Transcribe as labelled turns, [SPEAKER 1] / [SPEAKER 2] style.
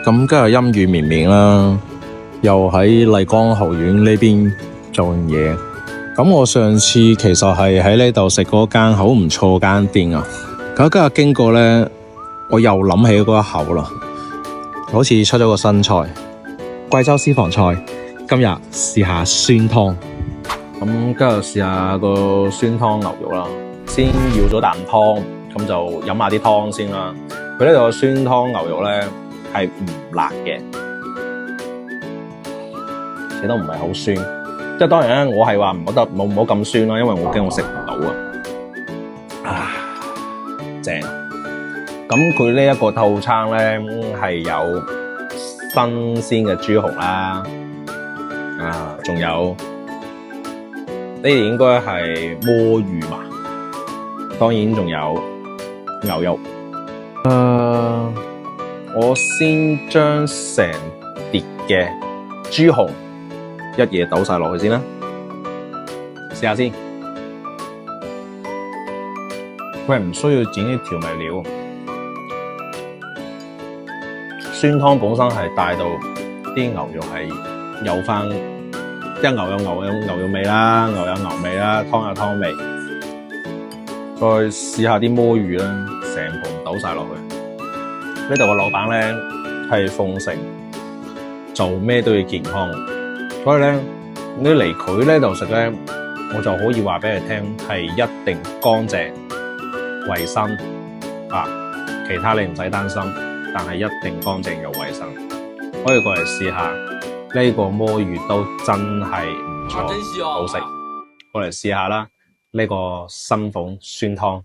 [SPEAKER 1] 咁今日陰雨綿綿啦，又喺麗江豪苑呢邊做嘢。咁我上次其實係喺呢度食嗰間好唔錯間店啊。咁今日經過咧，我又諗起嗰一口啦，好似出咗個新菜，貴州私房菜。今日試下酸湯。咁今日試下個酸湯牛肉啦，先要咗啖湯，咁就飲下啲湯先啦。佢呢度嘅酸湯牛肉咧係唔辣嘅，亦都唔係好酸。即係當然咧，我係話唔好咁酸啦，因為我驚我食唔到啊。正。咁佢呢一個套餐咧係有新鮮嘅豬紅啦，仲有呢啲應該係魔芋嘛，當然仲有牛肉。我先將成碟嘅豬紅一嘢倒晒落去先啦，試下先。佢係唔需要剪啲調味料，酸湯本身係帶到啲牛肉係有翻，即係牛有牛肉味啦，牛有牛味啦，湯有湯味。再試下啲魔芋啦，成盤倒晒落去。呢度個老闆咧係奉承做咩都要健康，所以咧你嚟佢呢度食咧，我就可以話俾你聽係一定乾淨衛生啊，其他你唔使擔心，但係一定乾淨又衛生。可以過嚟試下呢個魔芋都真係唔錯，好食。過嚟試下啦，呢個新鳳酸湯。